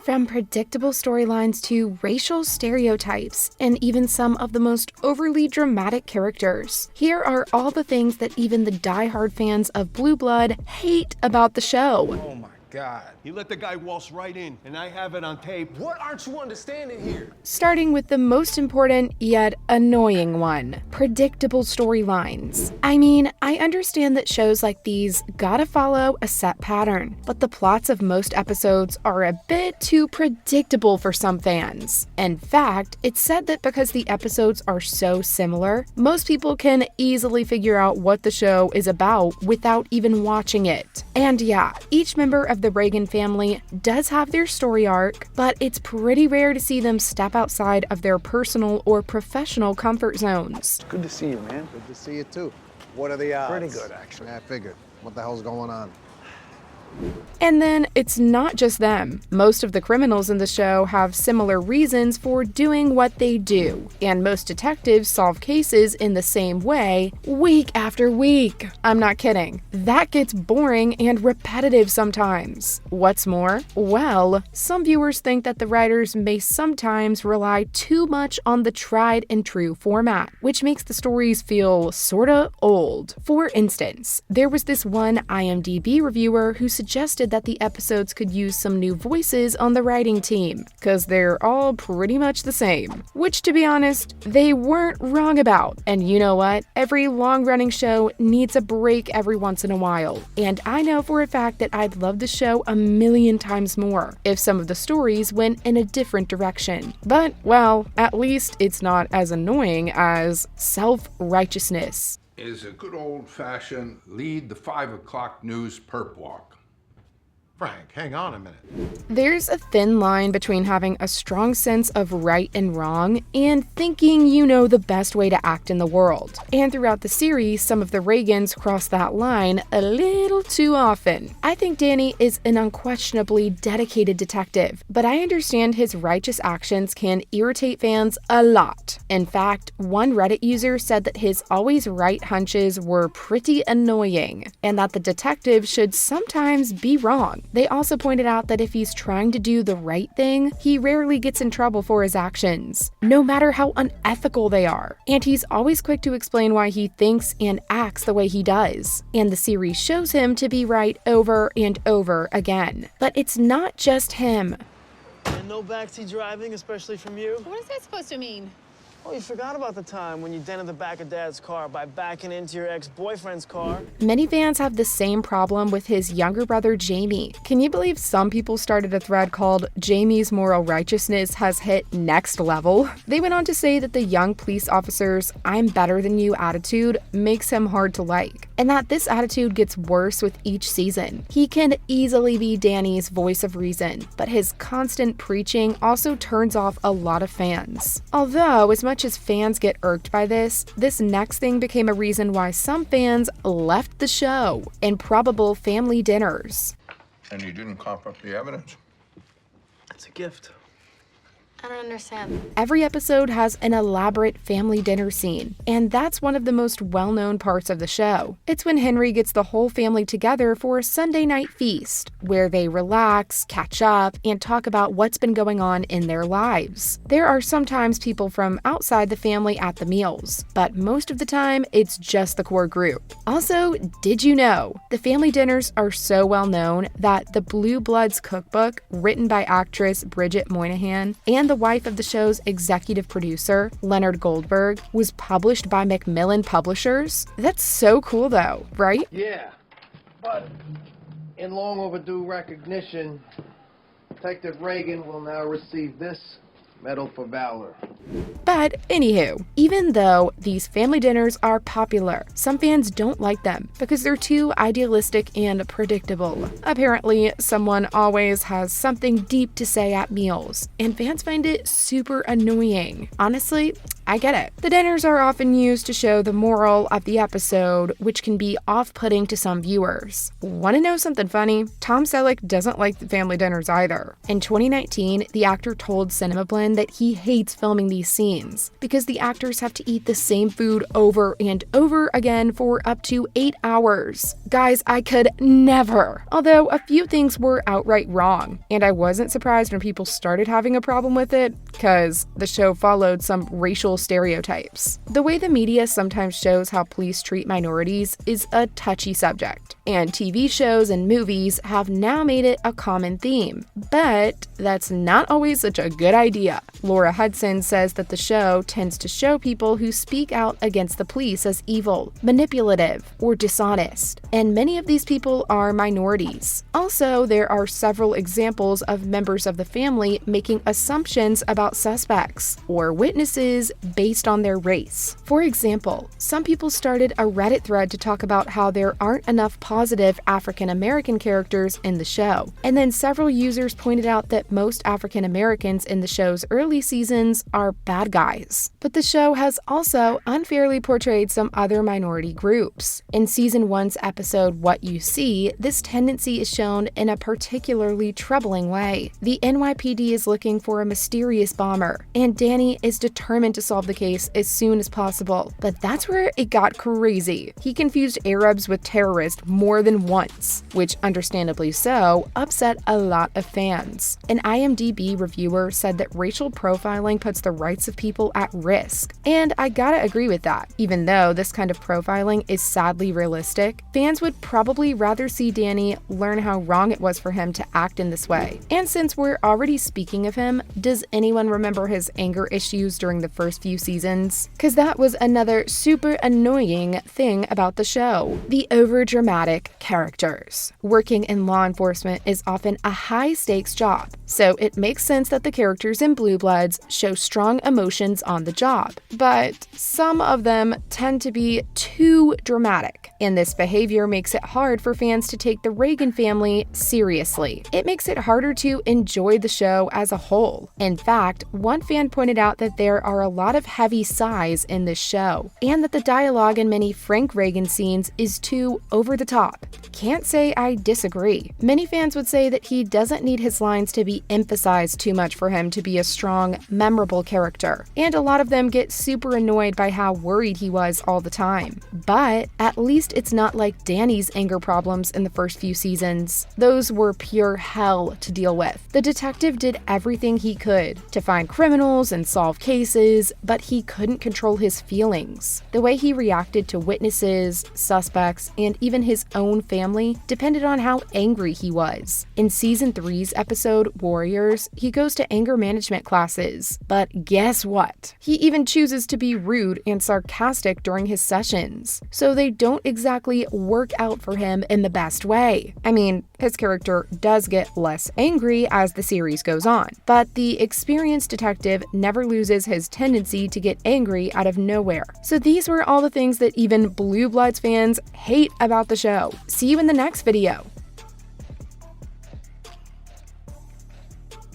From predictable storylines to racial stereotypes, and even some of the most overly dramatic characters. Here are all the things that even the die-hard fans of Blue Blood hate about the show. Oh my God. He let the guy waltz right in, and I have it on tape. What aren't you understanding here? Starting with the most important yet annoying one, predictable storylines. I mean, I understand that shows like these gotta follow a set pattern, but the plots of most episodes are a bit too predictable for some fans. In fact, it's said that because the episodes are so similar, most people can easily figure out what the show is about without even watching it. And yeah, each member of the Reagan family does have their story arc, but it's pretty rare to see them step outside of their personal or professional comfort zones. Good to see you, man. Good to see you, too. What are the odds? Pretty good, actually. Yeah, I figured. What the hell's going on? And then it's not just them. Most of the criminals in the show have similar reasons for doing what they do, and most detectives solve cases in the same way week after week. I'm not kidding. That gets boring and repetitive sometimes. What's more, well, some viewers think that the writers may sometimes rely too much on the tried and true format, which makes the stories feel sorta old. For instance, there was this one IMDb reviewer who suggested that the episodes could use some new voices on the writing team, cause they're all pretty much the same. Which, to be honest, they weren't wrong about. And you know what? Every long-running show needs a break every once in a while. And I know for a fact that I'd love the show a million times more if some of the stories went in a different direction. But, well, at least it's not as annoying as self-righteousness. Is a good old-fashioned lead the 5 o'clock news perp walk. Frank, hang on a minute. There's a thin line between having a strong sense of right and wrong and thinking you know the best way to act in the world. And throughout the series, some of the Reagans cross that line a little too often. I think Danny is an unquestionably dedicated detective, but I understand his righteous actions can irritate fans a lot. In fact, one Reddit user said that his always right hunches were pretty annoying, and that the detective should sometimes be wrong. They also pointed out that if he's trying to do the right thing, he rarely gets in trouble for his actions, no matter how unethical they are. And he's always quick to explain why he thinks and acts the way he does. And the series shows him to be right over and over again. But it's not just him. And no backseat driving, especially from you? What is that supposed to mean? Oh, you forgot about the time when you dented the back of Dad's car by backing into your ex-boyfriend's car. Many fans have the same problem with his younger brother, Jamie. Can you believe some people started a thread called "Jamie's moral righteousness has hit next level"? They went on to say that the young police officer's "I'm better than you" attitude makes him hard to like, and that this attitude gets worse with each season. He can easily be Danny's voice of reason, but his constant preaching also turns off a lot of fans. Although, as much as fans get irked by this next thing became a reason why some fans left the show: improbable family dinners. And you didn't cough up the evidence? It's a gift. I don't understand. Every episode has an elaborate family dinner scene, and that's one of the most well-known parts of the show. It's when Henry gets the whole family together for a Sunday night feast, where they relax, catch up, and talk about what's been going on in their lives. There are sometimes people from outside the family at the meals, but most of the time, it's just the core group. Also, did you know? The family dinners are so well known that the Blue Bloods cookbook, written by actress Bridget Moynihan, and the wife of the show's executive producer, Leonard Goldberg, was published by Macmillan Publishers. That's so cool though, right? Yeah, but in long overdue recognition, Detective Reagan will now receive this Medal for Valor. But anywho, even though these family dinners are popular, some fans don't like them because they're too idealistic and predictable. Apparently, someone always has something deep to say at meals, and fans find it super annoying. Honestly, I get it. The dinners are often used to show the moral of the episode, which can be off-putting to some viewers. Want to know something funny? Tom Selleck doesn't like the family dinners either. In 2019, the actor told Cinema Blend that he hates filming these scenes because the actors have to eat the same food over and over again for up to 8 hours. Guys, I could never. Although a few things were outright wrong, and I wasn't surprised when people started having a problem with it, because the show followed some racial stereotypes. The way the media sometimes shows how police treat minorities is a touchy subject, and TV shows and movies have now made it a common theme. But that's not always such a good idea. Laura Hudson says that the show tends to show people who speak out against the police as evil, manipulative, or dishonest, and many of these people are minorities. Also, there are several examples of members of the family making assumptions about suspects or witnesses based on their race. For example, some people started a Reddit thread to talk about how there aren't enough positive African American characters in the show, and then several users pointed out that most African Americans in the show's early seasons are bad guys. But the show has also unfairly portrayed some other minority groups. In season 1's episode What You See, this tendency is shown in a particularly troubling way. The NYPD is looking for a mysterious bomber, and Danny is determined to solve the case as soon as possible. But that's where it got crazy. He confused Arabs with terrorists more than once, which understandably so, upset a lot of fans. An IMDb reviewer said that racial profiling puts the rights of people at risk, and I gotta agree with that. Even though this kind of profiling is sadly realistic, fans would probably rather see Danny learn how wrong it was for him to act in this way. And since we're already speaking of him, does anyone remember his anger issues during the first few seasons? Cause that was another super annoying thing about the show. The overdramatic characters. Working in law enforcement is often a high-stakes job, so it makes sense that the characters in Blue Bloods show strong emotions on the job. But some of them tend to be too dramatic, and this behavior makes it hard for fans to take the Reagan family seriously. It makes it harder to enjoy the show as a whole. In fact, one fan pointed out that there are a lot of heavy sighs in this show, and that the dialogue in many Frank Reagan scenes is too over the top. Can't say I disagree. Many fans would say that he doesn't need his lines to be emphasized too much for him to be a strong, memorable character, and a lot of them get super annoyed by how worried he was all the time. But at least it's not like Danny's anger problems in the first few seasons. Those were pure hell to deal with. The detective did everything he could to find criminals and solve cases, but he couldn't control his feelings. The way he reacted to witnesses, suspects, and even his own family depended on how angry he was. In season 3's episode Warriors, he goes to anger management classes, but guess what? He even chooses to be rude and sarcastic during his sessions, so they don't exactly work out for him in the best way. I mean, his character does get less angry as the series goes on, but the experienced detective never loses his tendency to get angry out of nowhere. So these were all the things that even Blue Bloods fans hate about the show. See you in the next video.